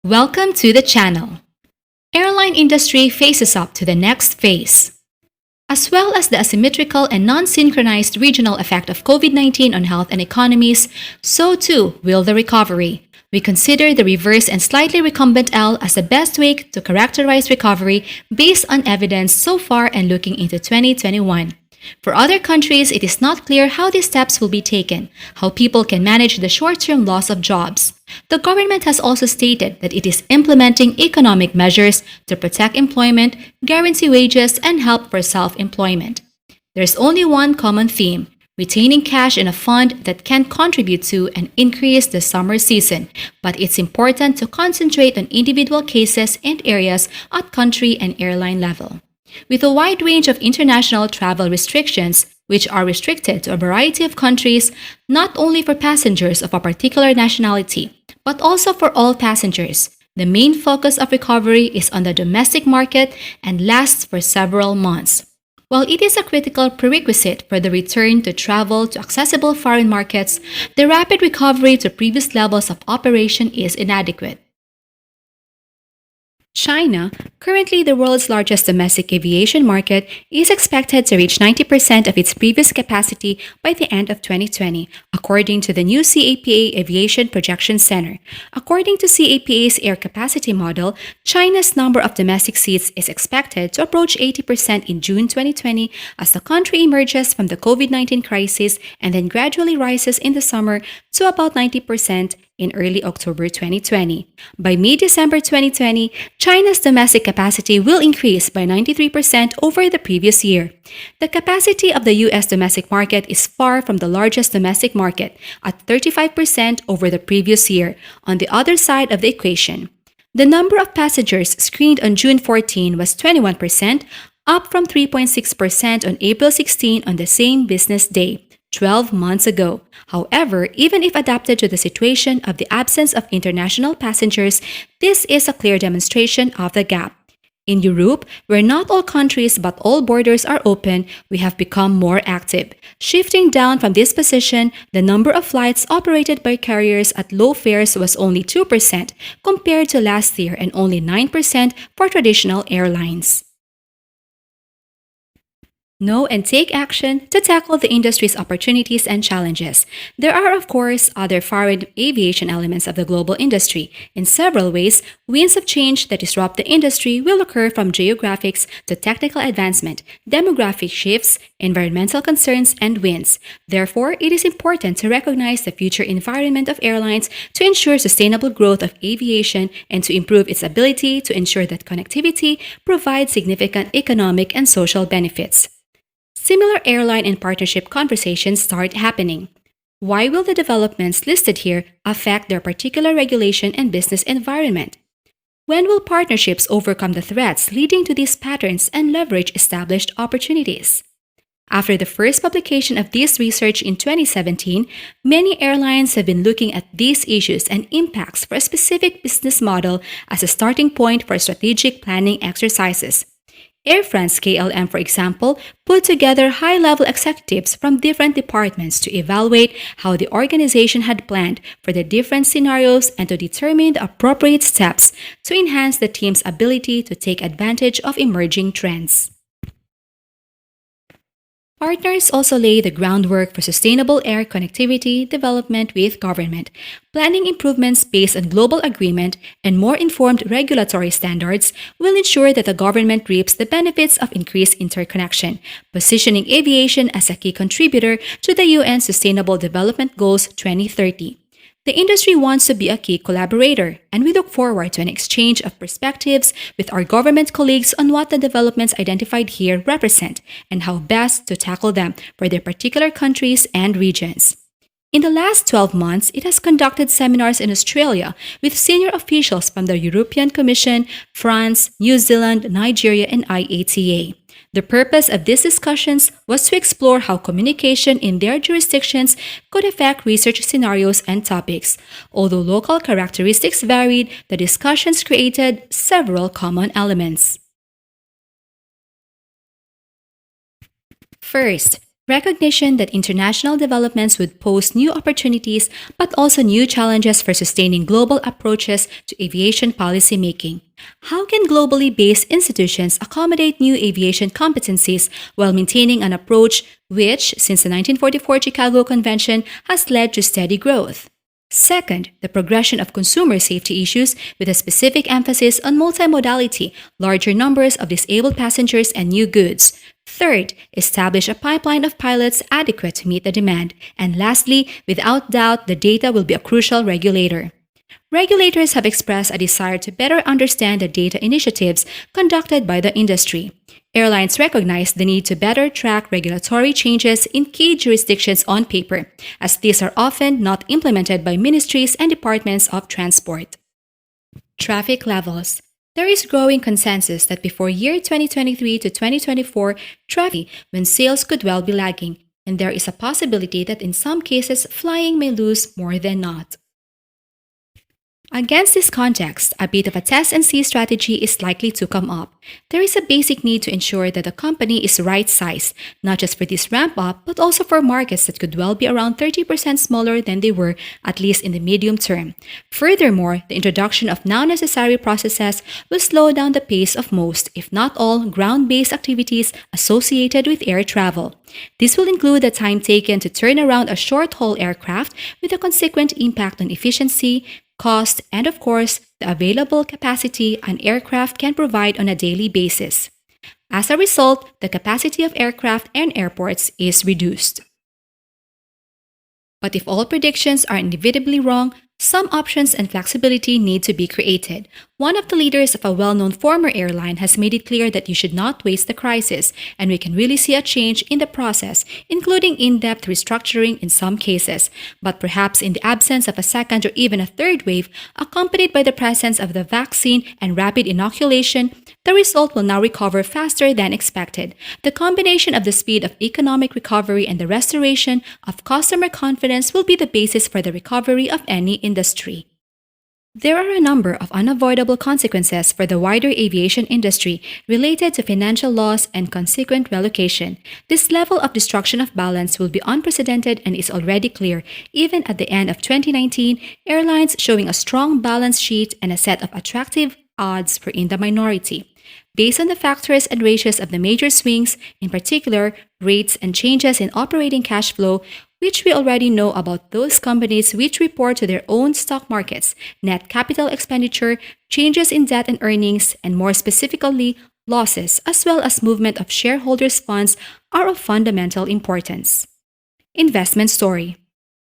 Welcome to the channel. Airline industry faces up to the next phase. As well as the asymmetrical and non-synchronized regional effect of COVID-19 on health and economies, so too will the recovery. We consider the reverse and slightly recumbent L as the best way to characterize recovery based on evidence so far and looking into 2021. For other countries, it is not clear how these steps will be taken, how people can manage the short-term loss of jobs. The government has also stated that it is implementing economic measures to protect employment, guarantee wages, and help for self-employment. There's only one common theme: retaining cash in a fund that can contribute to and increase the summer season, but it's important to concentrate on individual cases and areas at country and airline level. With a wide range of international travel restrictions, which are restricted to a variety of countries, not only for passengers of a particular nationality, but also for all passengers, the main focus of recovery is on the domestic market and lasts for several months. While it is a critical prerequisite for the return to travel to accessible foreign markets, the rapid recovery to previous levels of operation is inadequate. China, currently the world's largest domestic aviation market, is expected to reach 90% of its previous capacity by the end of 2020, according to the new CAPA Aviation Projection Center. According to CAPA's air capacity model, China's number of domestic seats is expected to approach 80% in June 2020 as the country emerges from the COVID-19 crisis and then gradually rises in the summer to about 90% in early October 2020. By mid-December 2020, China's domestic capacity will increase by 93% over the previous year. The capacity of the US domestic market is far from the largest domestic market, at 35% over the previous year, on the other side of the equation. The number of passengers screened on June 14 was 21%, up from 3.6% on April 16 on the same business day, 12 months ago. However, even if adapted to the situation of the absence of international passengers, this is a clear demonstration of the gap. In Europe, where not all countries but all borders are open, we have become more active. Shifting down from this position, the number of flights operated by carriers at low fares was only 2% compared to last year and only 9% for traditional airlines. Know and take action to tackle the industry's opportunities and challenges. There are, of course, other foreign aviation elements of the global industry. In several ways, winds of change that disrupt the industry will occur from geographics to technical advancement, demographic shifts, environmental concerns, and winds. Therefore, it is important to recognize the future environment of airlines to ensure sustainable growth of aviation and to improve its ability to ensure that connectivity provides significant economic and social benefits. Similar airline and partnership conversations start happening. Why will the developments listed here affect their particular regulation and business environment? When will partnerships overcome the threats leading to these patterns and leverage established opportunities? After the first publication of this research in 2017, many airlines have been looking at these issues and impacts for a specific business model as a starting point for strategic planning exercises. Air France KLM, for example, put together high-level executives from different departments to evaluate how the organization had planned for the different scenarios and to determine the appropriate steps to enhance the team's ability to take advantage of emerging trends. Partners also lay the groundwork for sustainable air connectivity development with government, planning improvements based on global agreement and more informed regulatory standards will ensure that the government reaps the benefits of increased interconnection, positioning aviation as a key contributor to the UN Sustainable Development Goals 2030. The industry wants to be a key collaborator, and we look forward to an exchange of perspectives with our government colleagues on what the developments identified here represent and how best to tackle them for their particular countries and regions. In the last 12 months, it has conducted seminars in Australia with senior officials from the European Commission, France, New Zealand, Nigeria, and IATA. The purpose of these discussions was to explore how communication in their jurisdictions could affect research scenarios and topics. Although local characteristics varied, the discussions created several common elements. First, recognition that international developments would pose new opportunities but also new challenges for sustaining global approaches to aviation policymaking. How can globally based institutions accommodate new aviation competencies while maintaining an approach which, since the 1944 Chicago Convention, has led to steady growth? Second, the progression of consumer safety issues with a specific emphasis on multimodality, larger numbers of disabled passengers, and new goods. Third, establish a pipeline of pilots adequate to meet the demand. And lastly, without doubt, the data will be a crucial regulator. Regulators have expressed a desire to better understand the data initiatives conducted by the industry. Airlines recognize the need to better track regulatory changes in key jurisdictions on paper, as these are often not implemented by ministries and departments of transport. Traffic levels. There is growing consensus that before year 2023 to 2024, traffic when sales could well be lagging, and there is a possibility that in some cases flying may lose more than not. Against this context, a bit of a test-and-see strategy is likely to come up. There is a basic need to ensure that the company is right-sized, not just for this ramp-up, but also for markets that could well be around 30% smaller than they were, at least in the medium term. Furthermore, the introduction of now necessary processes will slow down the pace of most, if not all, ground-based activities associated with air travel. This will include the time taken to turn around a short-haul aircraft with a consequent impact on efficiency, cost, and of course, the available capacity an aircraft can provide on a daily basis. As a result, the capacity of aircraft and airports is reduced. But if all predictions are inevitably wrong, some options and flexibility need to be created. One of the leaders of a well-known former airline has made it clear that you should not waste the crisis, and we can really see a change in the process, including in-depth restructuring in some cases. But perhaps in the absence of a second or even a third wave, accompanied by the presence of the vaccine and rapid inoculation, the result will now recover faster than expected. The combination of the speed of economic recovery and the restoration of customer confidence will be the basis for the recovery of any industry. There are a number of unavoidable consequences for the wider aviation industry related to financial loss and consequent relocation. This level of destruction of balance will be unprecedented and is already clear, even at the end of 2019, airlines showing a strong balance sheet and a set of attractive odds were in the minority. Based on the factors and ratios of the major swings, in particular, rates and changes in operating cash flow, which we already know about those companies which report to their own stock markets, net capital expenditure, changes in debt and earnings, and more specifically, losses, as well as movement of shareholders' funds are of fundamental importance. Investment story.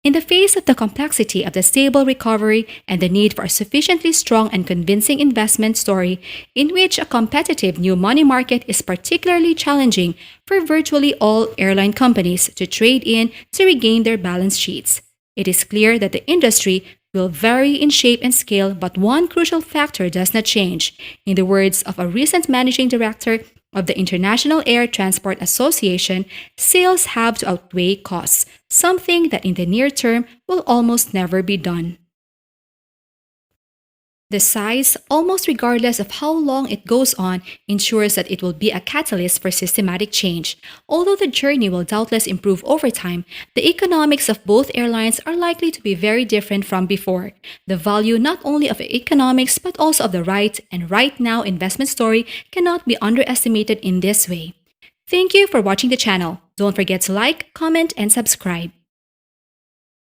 In the face of the complexity of the stable recovery and the need for a sufficiently strong and convincing investment story, in which a competitive new money market is particularly challenging for virtually all airline companies to trade in to regain their balance sheets, it is clear that the industry will vary in shape and scale, but one crucial factor does not change. In the words of a recent managing director of the International Air Transport Association, sales have to outweigh costs, something that in the near term will almost never be done. The size, almost regardless of how long it goes on, ensures that it will be a catalyst for systematic change. Although the journey will doubtless improve over time, the economics of both airlines are likely to be very different from before. The value not only of economics but also of the right and right now investment story cannot be underestimated in this way. Thank you for watching the channel. Don't forget to like, comment, and subscribe.